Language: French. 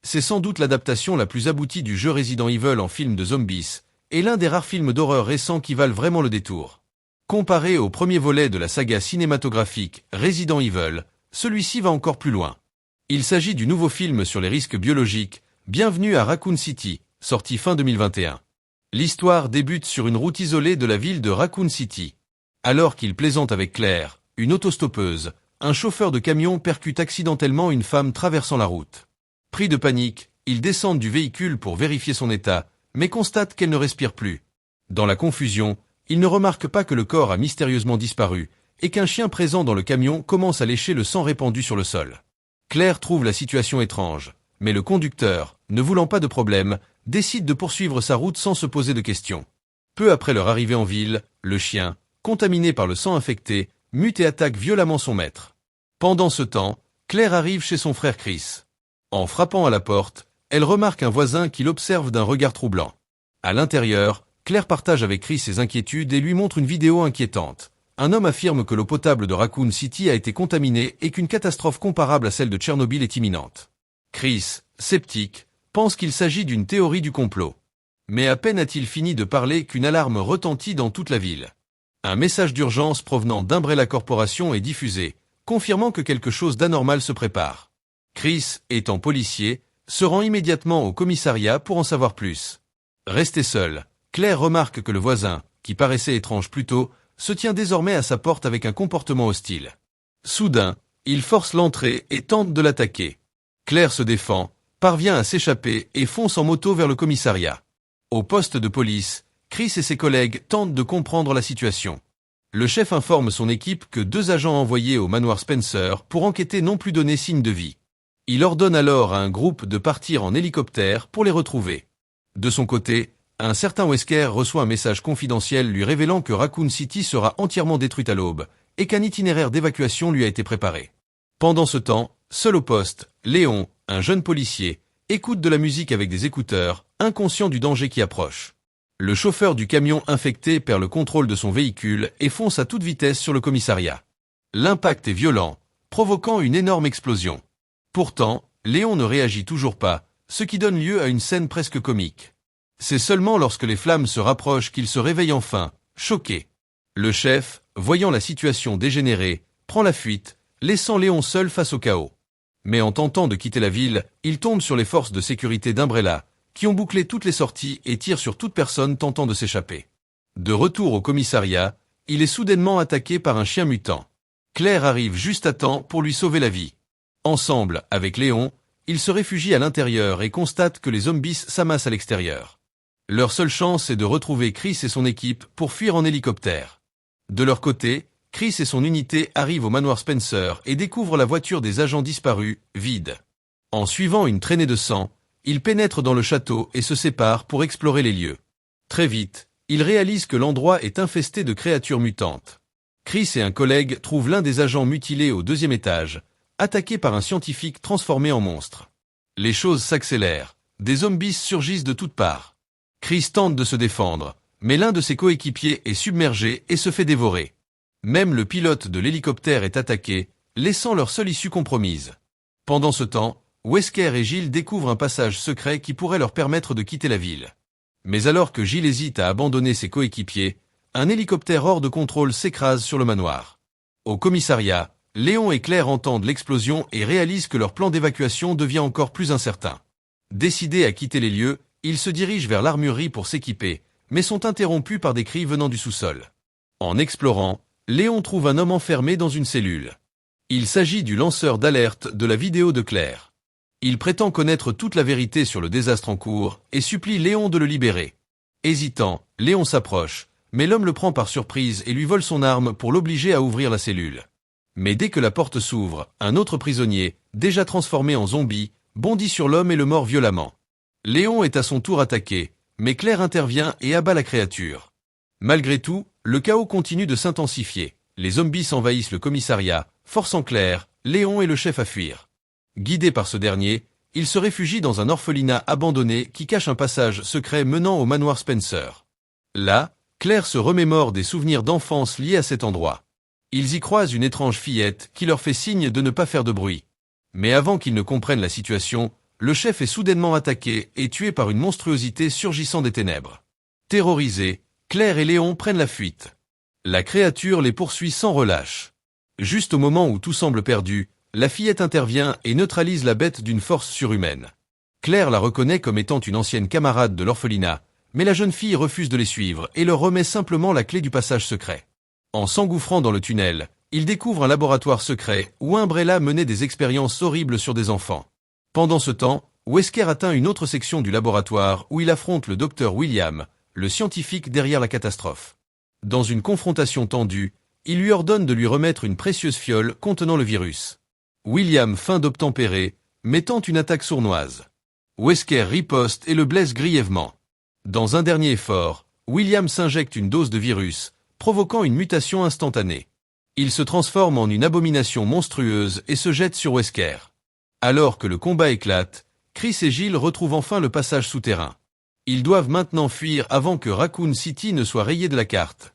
c'est sans doute l'adaptation la plus aboutie du jeu Resident Evil en film de zombies, et l'un des rares films d'horreur récents qui valent vraiment le détour. Comparé au premier volet de la saga cinématographique Resident Evil, celui-ci va encore plus loin. Il s'agit du nouveau film sur les risques biologiques, Bienvenue à Raccoon City, sorti fin 2021. L'histoire débute sur une route isolée de la ville de Raccoon City. Alors qu'il plaisante avec Claire, une autostoppeuse, un chauffeur de camion percute accidentellement une femme traversant la route. Pris de panique, ils descendent du véhicule pour vérifier son état, mais constatent qu'elle ne respire plus. Dans la confusion, ils ne remarquent pas que le corps a mystérieusement disparu, et qu'un chien présent dans le camion commence à lécher le sang répandu sur le sol. Claire trouve la situation étrange, mais le conducteur, ne voulant pas de problème, décide de poursuivre sa route sans se poser de questions. Peu après leur arrivée en ville, le chien, contaminé par le sang infecté, mute et attaque violemment son maître. Pendant ce temps, Claire arrive chez son frère Chris. En frappant à la porte, elle remarque un voisin qui l'observe d'un regard troublant. À l'intérieur, Claire partage avec Chris ses inquiétudes et lui montre une vidéo inquiétante. Un homme affirme que l'eau potable de Raccoon City a été contaminée et qu'une catastrophe comparable à celle de Tchernobyl est imminente. Chris, sceptique, pense qu'il s'agit d'une théorie du complot. Mais à peine a-t-il fini de parler qu'une alarme retentit dans toute la ville. Un message d'urgence provenant d'Umbrella Corporation est diffusé, confirmant que quelque chose d'anormal se prépare. Chris, étant policier, se rend immédiatement au commissariat pour en savoir plus. Restée seule, Claire remarque que le voisin, qui paraissait étrange plus tôt, se tient désormais à sa porte avec un comportement hostile. Soudain, il force l'entrée et tente de l'attaquer. Claire se défend, parvient à s'échapper et fonce en moto vers le commissariat. Au poste de police, Chris et ses collègues tentent de comprendre la situation. Le chef informe son équipe que 2 agents envoyés au manoir Spencer pour enquêter n'ont plus donné signe de vie. Il ordonne alors à un groupe de partir en hélicoptère pour les retrouver. De son côté, un certain Wesker reçoit un message confidentiel lui révélant que Raccoon City sera entièrement détruite à l'aube, et qu'un itinéraire d'évacuation lui a été préparé. Pendant ce temps, seul au poste, Léon, un jeune policier, écoute de la musique avec des écouteurs, inconscient du danger qui approche. Le chauffeur du camion infecté perd le contrôle de son véhicule et fonce à toute vitesse sur le commissariat. L'impact est violent, provoquant une énorme explosion. Pourtant, Léon ne réagit toujours pas, ce qui donne lieu à une scène presque comique. C'est seulement lorsque les flammes se rapprochent qu'il se réveille enfin, choqué. Le chef, voyant la situation dégénérer, prend la fuite, laissant Léon seul face au chaos. Mais en tentant de quitter la ville, il tombe sur les forces de sécurité d'Umbrella, qui ont bouclé toutes les sorties et tirent sur toute personne tentant de s'échapper. De retour au commissariat, il est soudainement attaqué par un chien mutant. Claire arrive juste à temps pour lui sauver la vie. Ensemble, avec Léon, ils se réfugient à l'intérieur et constatent que les zombies s'amassent à l'extérieur. Leur seule chance est de retrouver Chris et son équipe pour fuir en hélicoptère. De leur côté, Chris et son unité arrivent au manoir Spencer et découvrent la voiture des agents disparus, vide. En suivant une traînée de sang, ils pénètrent dans le château et se séparent pour explorer les lieux. Très vite, ils réalisent que l'endroit est infesté de créatures mutantes. Chris et un collègue trouvent l'un des agents mutilé au 2e étage, attaqué par un scientifique transformé en monstre. Les choses s'accélèrent, des zombies surgissent de toutes parts. Chris tente de se défendre, mais l'un de ses coéquipiers est submergé et se fait dévorer. Même le pilote de l'hélicoptère est attaqué, laissant leur seule issue compromise. Pendant ce temps, Wesker et Gilles découvrent un passage secret qui pourrait leur permettre de quitter la ville. Mais alors que Gilles hésite à abandonner ses coéquipiers, un hélicoptère hors de contrôle s'écrase sur le manoir. Au commissariat, Léon et Claire entendent l'explosion et réalisent que leur plan d'évacuation devient encore plus incertain. Décidés à quitter les lieux, ils se dirigent vers l'armurerie pour s'équiper, mais sont interrompus par des cris venant du sous-sol. En explorant, Léon trouve un homme enfermé dans une cellule. Il s'agit du lanceur d'alerte de la vidéo de Claire. Il prétend connaître toute la vérité sur le désastre en cours et supplie Léon de le libérer. Hésitant, Léon s'approche, mais l'homme le prend par surprise et lui vole son arme pour l'obliger à ouvrir la cellule. Mais dès que la porte s'ouvre, un autre prisonnier, déjà transformé en zombie, bondit sur l'homme et le mord violemment. Léon est à son tour attaqué, mais Claire intervient et abat la créature. Malgré tout, le chaos continue de s'intensifier. Les zombies envahissent le commissariat, forçant Claire, Léon et le chef à fuir. Guidés par ce dernier, ils se réfugient dans un orphelinat abandonné qui cache un passage secret menant au manoir Spencer. Là, Claire se remémore des souvenirs d'enfance liés à cet endroit. Ils y croisent une étrange fillette qui leur fait signe de ne pas faire de bruit. Mais avant qu'ils ne comprennent la situation, le chef est soudainement attaqué et tué par une monstruosité surgissant des ténèbres. Terrorisés, Claire et Léon prennent la fuite. La créature les poursuit sans relâche. Juste au moment où tout semble perdu, la fillette intervient et neutralise la bête d'une force surhumaine. Claire la reconnaît comme étant une ancienne camarade de l'orphelinat, mais la jeune fille refuse de les suivre et leur remet simplement la clé du passage secret. En s'engouffrant dans le tunnel, ils découvrent un laboratoire secret où Umbrella menait des expériences horribles sur des enfants. Pendant ce temps, Wesker atteint une autre section du laboratoire où il affronte le docteur William, le scientifique derrière la catastrophe. Dans une confrontation tendue, il lui ordonne de lui remettre une précieuse fiole contenant le virus. William feint d'obtempérer, mais tente une attaque sournoise. Wesker riposte et le blesse grièvement. Dans un dernier effort, William s'injecte une dose de virus, provoquant une mutation instantanée. Il se transforme en une abomination monstrueuse et se jette sur Wesker. Alors que le combat éclate, Chris et Giles retrouvent enfin le passage souterrain. Ils doivent maintenant fuir avant que Raccoon City ne soit rayé de la carte.